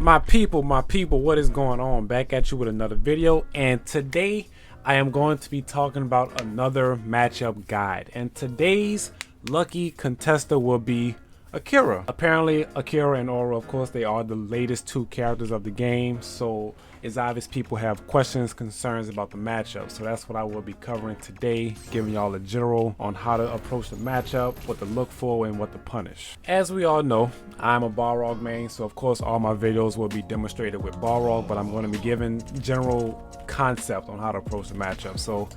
My people, what is going on? Back at you with another video, and today I am going to be talking about another matchup guide, and today's lucky contestant will be Akira. Apparently Akira and Aura, of course, they are the latest two characters of the game, so it's obvious people have questions, concerns about the matchup. So that's what I will be covering today, giving y'all a general on how to approach the matchup, what to look for, and what to punish. As we all know, I'm a Balrog main, so of course all my videos will be demonstrated with Balrog, but I'm going to be giving general concept on how to approach the matchup. So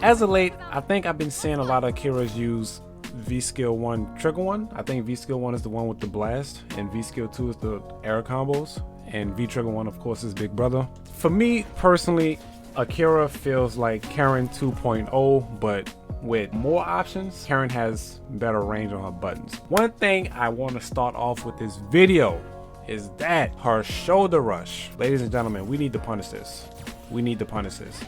as of late, I think I've been seeing a lot of Akiras use V skill 1 trigger 1. I think V skill 1 is the one with the blast, and V skill 2 is the air combos, and V trigger 1 of course is Big Brother. For me personally, Akira feels like Karen 2.0, but with more options. Karen has better range on her buttons. One thing I want to start off with this video is that her shoulder rush. Ladies and gentlemen, we need to punish this. We need to punish this.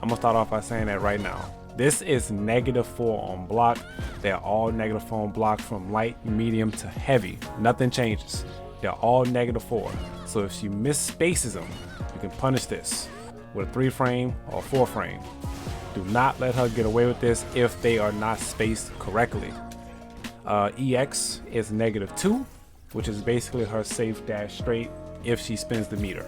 I'm gonna start off by saying that right now. This is -4 on block. They're all -4 on block from light, medium to heavy. Nothing changes. They're all -4. So if she misspaces them, you can punish this with a 3 frame or 4 frame. Do not let her get away with this if they are not spaced correctly. EX is -2, which is basically her safe dash straight if she spins the meter.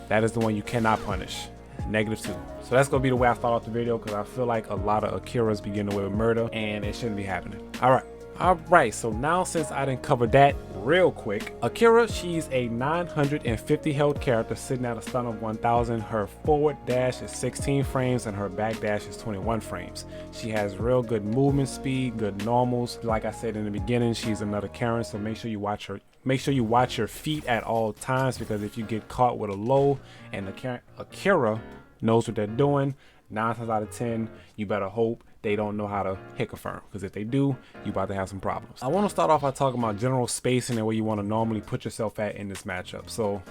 That is the one you cannot punish. -2. So that's gonna be the way I start off the video, because I feel like a lot of Akiras be getting away with murder and it shouldn't be happening. Alright, so now since I didn't cover that real quick, Akira, she's a 950 health character sitting at a stun of 1000. Her forward dash is 16 frames and her back dash is 21 frames. She has real good movement speed, good normals. Like I said in the beginning, she's another Karen, so make sure you watch her. Make sure you watch your feet at all times, because if you get caught with a low and Akira knows what they're doing, 9 times out of 10, you better hope they don't know how to hit confirm, because if they do, you about to have some problems. I want to start off by talking about general spacing and where you want to normally put yourself at in this matchup. So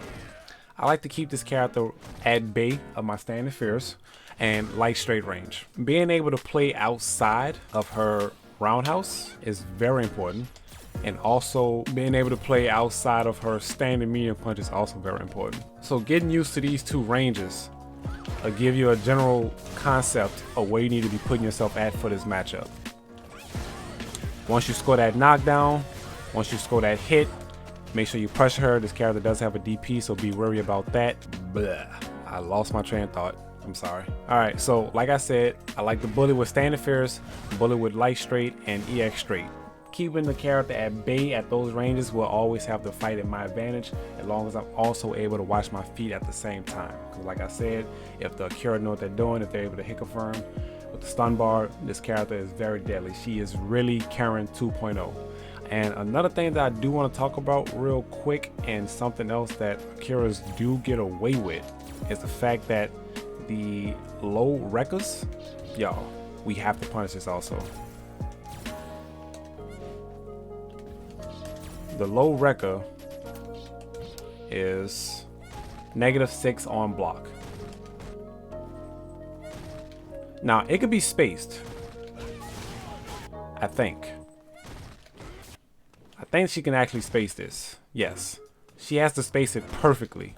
I like to keep this character at bay of my standing fears and light straight range. Being able to play outside of her roundhouse is very important, and also being able to play outside of her standing medium punch is also very important. So getting used to these two ranges will give you a general concept of where you need to be putting yourself at for this matchup. Once you score that knockdown, once you score that hit, make sure you pressure her. This character does have a DP, so be wary about that. Blah. I lost my train of thought. I'm sorry. Alright, so like I said, I like the bully with standing fears, bully with light straight, and EX straight. Keeping the character at bay at those ranges will always have the fight in my advantage, as long as I'm also able to watch my feet at the same time. Because like I said, if the Akira know what they're doing, if they're able to hit confirm with the stun bar, this character is very deadly. She is really Karen 2.0. And another thing that I do want to talk about real quick, and something else that Akiras do get away with, is the fact that the low wreckers, y'all, we have to punish this also. The low wrecker is -6 on block. Now it could be spaced. I think she can actually space this. Yes, she has to space it perfectly.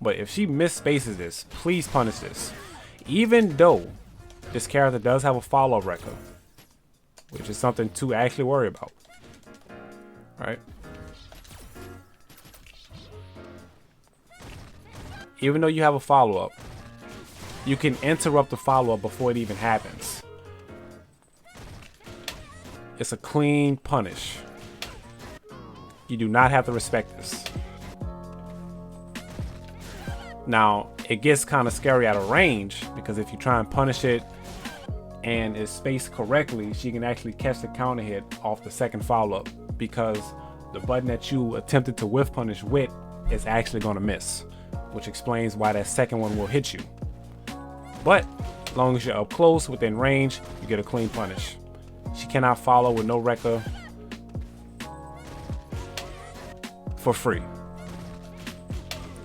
But if she misspaces this, please punish this. Even though this character does have a follow wrecker, which is something to actually worry about. Right? Even though you have a follow-up, you can interrupt the follow-up before it even happens. It's a clean punish. You do not have to respect this. Now, it gets kind of scary out of range, because if you try and punish it and it's spaced correctly, she can actually catch the counter hit off the second follow-up, because the button that you attempted to whiff punish with is actually going to miss, which explains why that second one will hit you. But as long as you're up close within range, you get a clean punish. She cannot follow with no wrecker for free,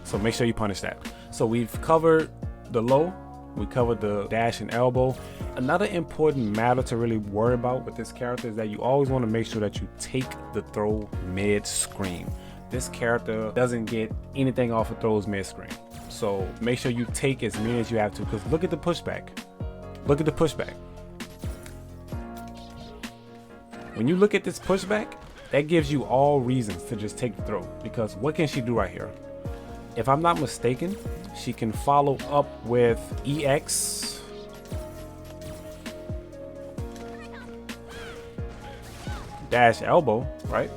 so make sure you punish that. So we've covered the low, we covered the dash and elbow. Another important matter to really worry about with this character is that you always want to make sure that you take the throw mid screen. this character doesn't get anything off of throws mid-screen. So make sure you take as many as you have to, because look at the pushback. Look at the pushback. When you look at this pushback, that gives you all reasons to just take the throw, because what can she do right here? If I'm not mistaken, she can follow up with EX dash elbow, right?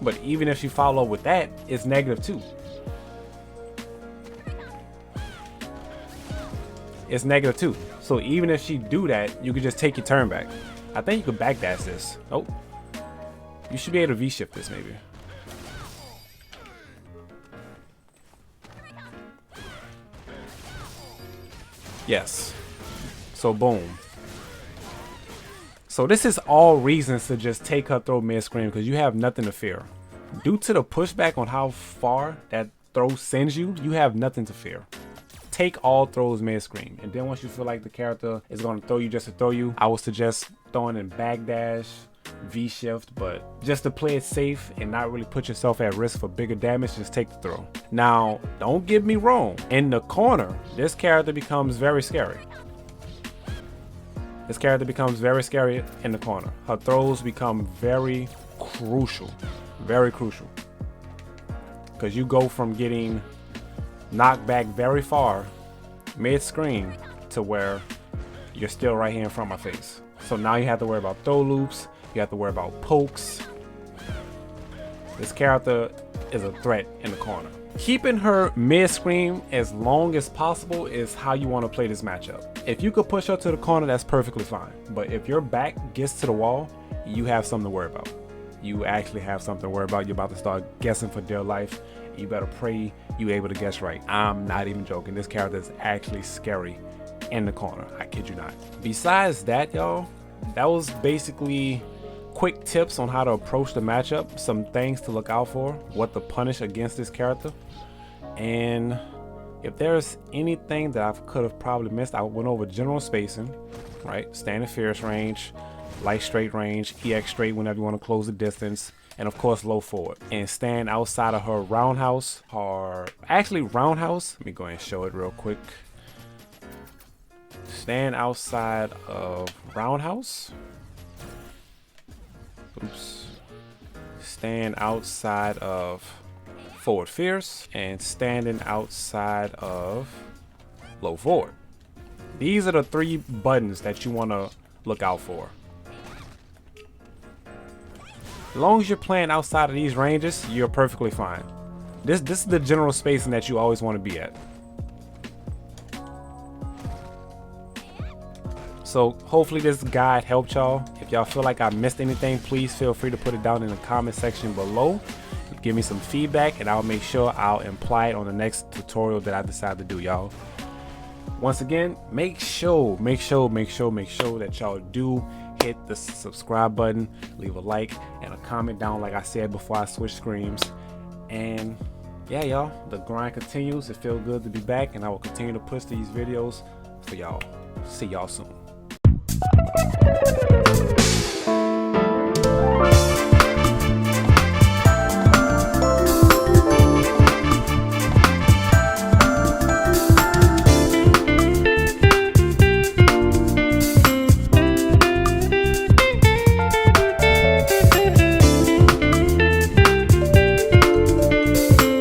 But even if she follow with that, it's -2. It's -2. So even if she do that, you could just take your turn back. I think you could backdash this. Oh, you should be able to V-shift this maybe. Yes. So boom. So this is all reasons to just take her throw mid-screen, because you have nothing to fear. Due to the pushback on how far that throw sends you, you have nothing to fear. Take all throws mid-screen, and then once you feel like the character is going to throw you just to throw you, I would suggest throwing in backdash, V-shift, but just to play it safe and not really put yourself at risk for bigger damage, just take the throw. Now, don't get me wrong, in the corner, this character becomes very scary. This character becomes very scary in the corner. Her throws become very crucial, because you go from getting knocked back very far mid-screen to where you're still right here in front of my face. So now you have to worry about throw loops, you have to worry about pokes. This character is a threat in the corner. Keeping her mid-screen as long as possible is how you want to play this matchup. If you could push her to the corner, that's perfectly fine. But if your back gets to the wall, you have something to worry about. You actually have something to worry about. You're about to start guessing for dear life. You better pray you able to guess right. I'm not even joking. This character is actually scary in the corner. I kid you not. Besides that, y'all, that was basically quick tips on how to approach the matchup, some things to look out for, what to punish against this character. And if there's anything that I could have probably missed, I went over general spacing, right? Standing fierce range, light straight range, EX straight whenever you want to close the distance, and of course low forward. And stand outside of her roundhouse, roundhouse, let me go ahead and show it real quick. Stand outside of roundhouse. Oops. Stand outside of forward fierce, and standing outside of low forward. These are the 3 buttons that you want to look out for. As long as you're playing outside of these ranges, you're perfectly fine. This is the general spacing that you always want to be at. So hopefully this guide helped y'all. If y'all feel like I missed anything, please feel free to put it down in the comment section below. Give me some feedback and I'll make sure I'll imply it on the next tutorial that I decide to do, y'all. Once again, make sure that y'all do hit the subscribe button, leave a like and a comment down like I said before I switch screens. And yeah, y'all, the grind continues. It feels good to be back, and I will continue to push these videos for y'all. See y'all soon.